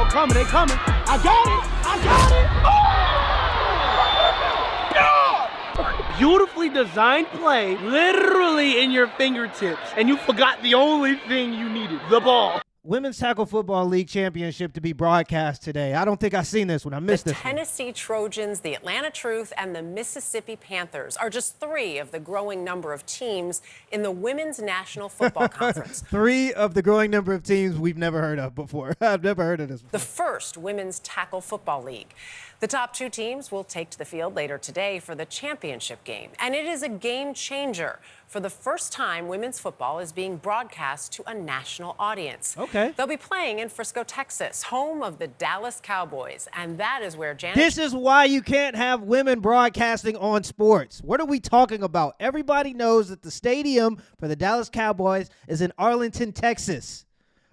Oh, coming, they coming. I got it. Oh! Beautifully designed play, literally in your fingertips, and you forgot the only thing you needed, the ball. Women's Tackle Football League Championship to be broadcast today. I don't think I've seen this one. I missed this one. The Tennessee Trojans, the Atlanta Truth, and the Mississippi Panthers are just three of the growing number of teams in the Women's National Football Conference. Three of the growing number of teams we've never heard of before. I've never heard of this before. The first Women's Tackle Football League. The top two teams will take to the field later today for the championship game. And it is a game changer. For the first time, women's football is being broadcast to a national audience. Okay. They'll be playing in Frisco, Texas, home of the Dallas Cowboys. And that is where Janet... This is why you can't have women broadcasting on sports. What are we talking about? Everybody knows that the stadium for the Dallas Cowboys is in Arlington, Texas.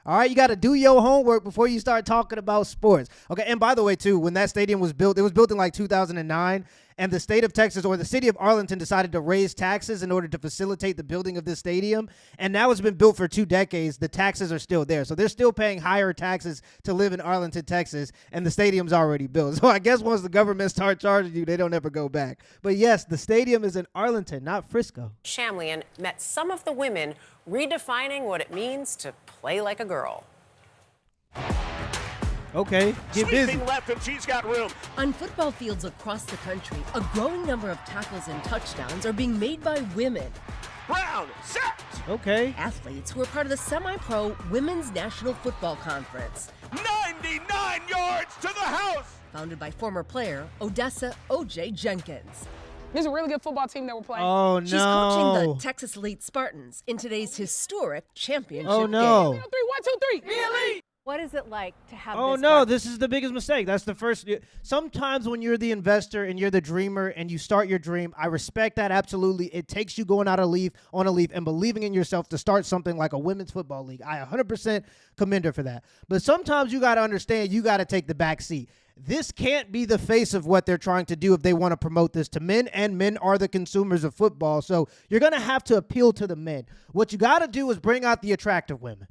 All right, you got to do your homework before you start talking about sports. Okay, and by the way, too, when that stadium was built, it was built in like 2009, and the state of Texas or the city of Arlington decided to raise taxes in order to facilitate the building of this stadium, and now it's been built for 2 decades. The taxes are still there, so they're still paying higher taxes to live in Arlington, Texas, and the stadium's already built. So I guess once the government starts charging you, they don't ever go back. But yes, the stadium is in Arlington, not Frisco. Shamlian met some of the women redefining what it means to play like a girl. Okay, get busy. Left and she's got room. On football fields across the country, a growing number of tackles and touchdowns are being made by women. Brown, set. Okay. Athletes who are part of the semi-pro Women's National Football Conference. 99 yards to the house. Founded by former player Odessa O.J. Jenkins. There's a really good football team that we're playing. Oh, no. She's coaching the Texas Elite Spartans in today's historic championship Oh, no. game. 3, 1, 2, 3. Elite. What is it like to have Oh, this no, part? this is the biggest mistake. That's the first. Sometimes when you're the investor and you're the dreamer and you start your dream, I respect that absolutely. It takes you going out on a leaf and believing in yourself to start something like a women's football league. I 100% commend her for that. But sometimes you got to understand you got to take the back seat. This can't be the face of what they're trying to do if they want to promote this to men, and men are the consumers of football. So you're going to have to appeal to the men. What you got to do is bring out the attractive women.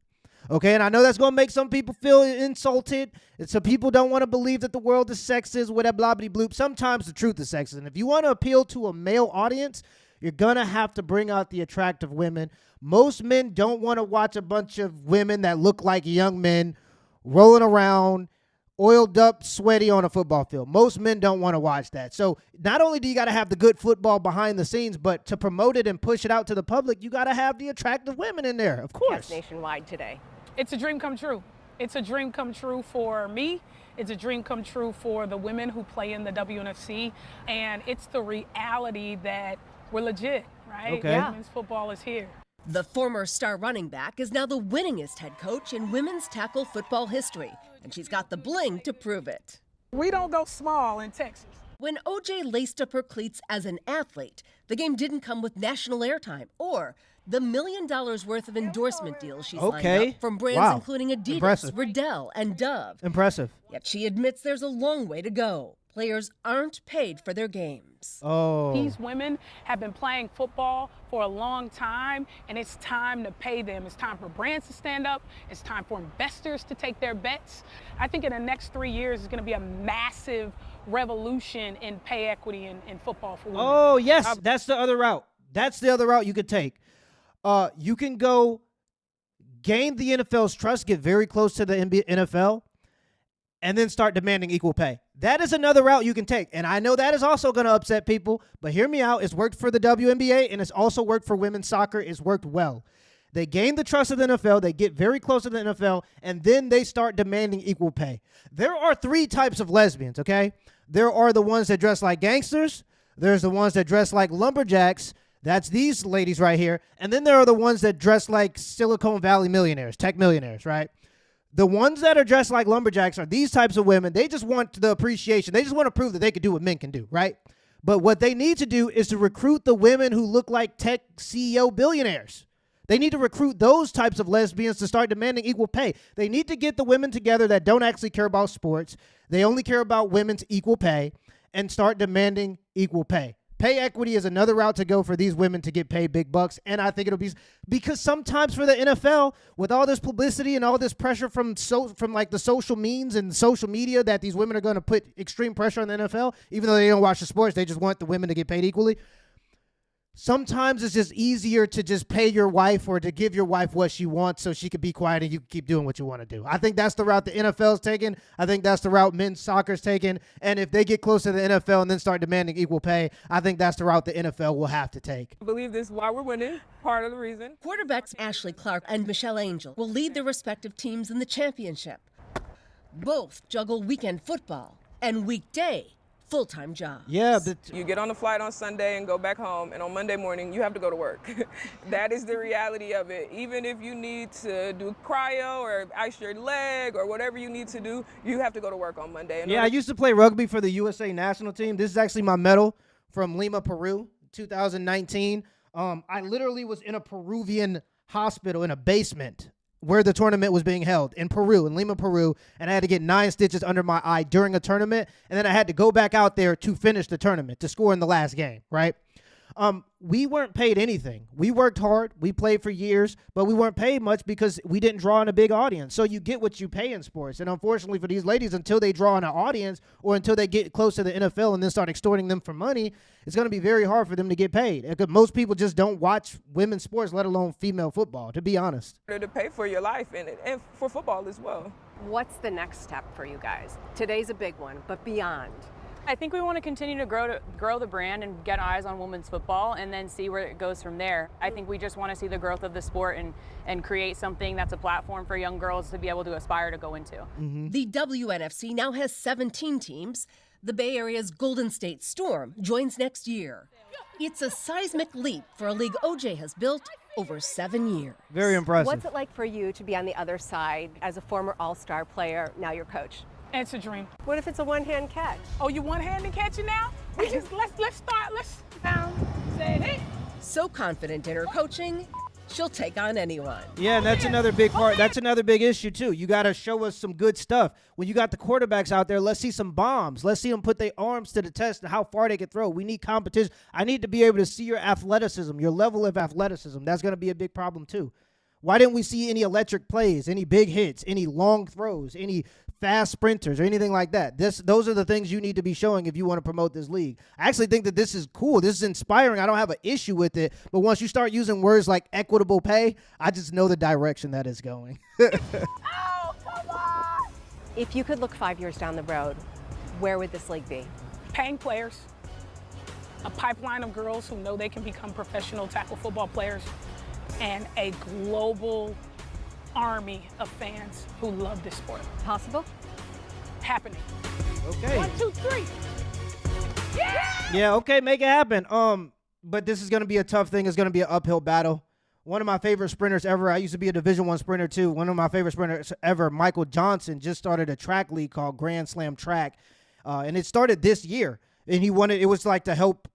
Okay, and I know that's going to make some people feel insulted. And some people don't want to believe that the world is sexist, whatever, blah, blah, bloop. Sometimes the truth is sexist. And if you want to appeal to a male audience, you're going to have to bring out the attractive women. Most men don't want to watch a bunch of women that look like young men rolling around, oiled up, sweaty on a football field. Most men don't want to watch that. So not only do you got to have the good football behind the scenes, but to promote it and push it out to the public, you got to have the attractive women in there, of course. Cats nationwide today. It's a dream come true. It's a dream come true for me. It's a dream come true for the women who play in the WNFC. And it's the reality that we're legit, right? Okay. Yeah. Women's football is here. The former star running back is now the winningest head coach in women's tackle football history, and she's got the bling to prove it. We don't go small in Texas. When O.J. laced up her cleats as an athlete, the game didn't come with national airtime or the $1 million worth of endorsement deals she's lined up from brands including Adidas, Impressive. Riddell, and Dove. Impressive. Yet she admits there's a long way to go. Players aren't paid for their games. Oh. These women have been playing football for a long time, and it's time to pay them. It's time for brands to stand up. It's time for investors to take their bets. I think in the next 3 years is going to be a massive revolution in pay equity in football for women. Oh, yes, that's the other route. That's the other route you could take. You can go gain the NFL's trust, get very close to the NFL, and then start demanding equal pay. That is another route you can take. And I know that is also going to upset people, but hear me out. It's worked for the WNBA, and it's also worked for women's soccer. It's worked well. They gain the trust of the NFL, they get very close to the NFL, and then they start demanding equal pay. There are 3 types of lesbians, okay? There are the ones that dress like gangsters. There's the ones that dress like lumberjacks. That's these ladies right here. And then there are the ones that dress like Silicon Valley millionaires, tech millionaires, right? The ones that are dressed like lumberjacks are these types of women. They just want the appreciation. They just want to prove that they can do what men can do, right? But what they need to do is to recruit the women who look like tech CEO billionaires. They need to recruit those types of lesbians to start demanding equal pay. They need to get the women together that don't actually care about sports. They only care about women's equal pay and start demanding equal pay. Pay equity is another route to go for these women to get paid big bucks. And I think it'll be because sometimes for the NFL, with all this publicity and all this pressure from like the social means and social media that these women are going to put extreme pressure on the NFL, even though they don't watch the sports, they just want the women to get paid equally. Sometimes it's just easier to just pay your wife or to give your wife what she wants so she could be quiet and you can keep doing what you want to do. I think that's the route the NFL's taking. I think that's the route men's soccer's taking. And if they get close to the NFL and then start demanding equal pay, I think that's the route the NFL will have to take. I believe this is why we're winning. Part of the reason. Quarterbacks Ashley Clark and Michelle Angel will lead their respective teams in the championship. Both juggle weekend football and weekday full-time jobs. Yeah, but You get on a flight on Sunday and go back home, and on Monday morning, you have to go to work. That is the reality of it. Even if you need to do cryo or ice your leg or whatever you need to do, you have to go to work on Monday. yeah, I used to play rugby for the USA national team. This is actually my medal from Lima, Peru, 2019. I literally was in a Peruvian hospital in a basement where the tournament was being held in Peru, in Lima, Peru, and I had to get 9 stitches under my eye during a tournament, and then I had to go back out there to finish the tournament, to score in the last game, right? We weren't paid anything. We worked hard. We played for years, but we weren't paid much because we didn't draw in a big audience. So you get what you pay in sports. And unfortunately for these ladies, until they draw in an audience or until they get close to the NFL and then start extorting them for money, it's going to be very hard for them to get paid. Because most people just don't watch women's sports, let alone female football, to be honest. To pay for your life and for football as well. What's the next step for you guys? Today's a big one, but beyond. I think we want to continue to grow the brand and get eyes on women's football and then see where it goes from there. I think we just want to see the growth of the sport and create something that's a platform for young girls to be able to aspire to go into. The WNFC now has 17 teams. The Bay Area's Golden State Storm joins next year. It's a seismic leap for a league OJ has built over 7 years. Very impressive. What's it like for you to be on the other side as a former all-star player, now your coach? It's a dream. What if it's a one-hand catch? Oh, you one-handed catching now? Let's start. Let's down. Say it. So confident in her coaching, she'll take on anyone. Yeah, and that's another big part. That's another big issue, too. You got to show us some good stuff. When you got the quarterbacks out there, let's see some bombs. Let's see them put their arms to the test and how far they can throw. We need competition. I need to be able to see your athleticism, your level of athleticism. That's going to be a big problem, too. Why didn't we see any electric plays, any big hits, any long throws, any fast sprinters or anything like that? Those are the things you need to be showing if you want to promote this league. I actually think that this is cool. This is inspiring. I don't have an issue with it. But once you start using words like equitable pay, I just know the direction that it's going. Oh, come on. If you could look 5 years down the road, where would this league be? Paying players, a pipeline of girls who know they can become professional tackle football players, and a global army of fans who love this sport. Possible? Happening. Okay. 1, 2, 3. Yeah! Yeah, okay, make it happen. But this is going to be a tough thing. It's going to be an uphill battle. One of my favorite sprinters ever, I used to be a Division I sprinter too. One of my favorite sprinters ever, Michael Johnson, just started a track league called Grand Slam Track. And it started this year. And it was like to help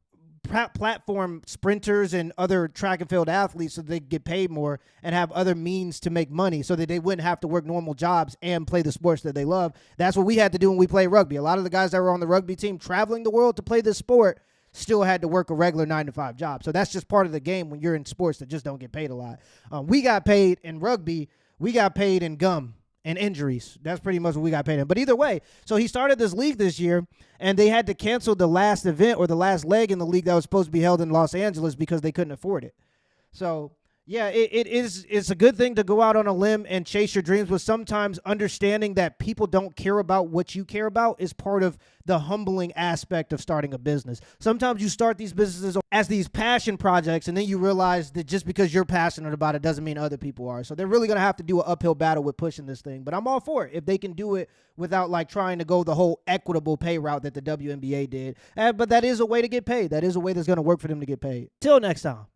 platform sprinters and other track and field athletes so they get paid more and have other means to make money so that they wouldn't have to work normal jobs and play the sports that they love. That's what we had to do when we played rugby. A lot of the guys that were on the rugby team traveling the world to play this sport still had to work a regular 9-to-5 job. So that's just part of the game when you're in sports that just don't get paid a lot. We got paid in rugby. We got paid in gum and injuries. That's pretty much what we got paid in. But either way, so he started this league this year, and they had to cancel the last event or the last leg in the league that was supposed to be held in Los Angeles because they couldn't afford it. So, yeah, it's a good thing to go out on a limb and chase your dreams, but sometimes understanding that people don't care about what you care about is part of the humbling aspect of starting a business. Sometimes you start these businesses as these passion projects, and then you realize that just because you're passionate about it doesn't mean other people are. So they're really going to have to do an uphill battle with pushing this thing. But I'm all for it if they can do it without like trying to go the whole equitable pay route that the WNBA did. But that is a way to get paid. That is a way that's going to work for them to get paid. Till next time.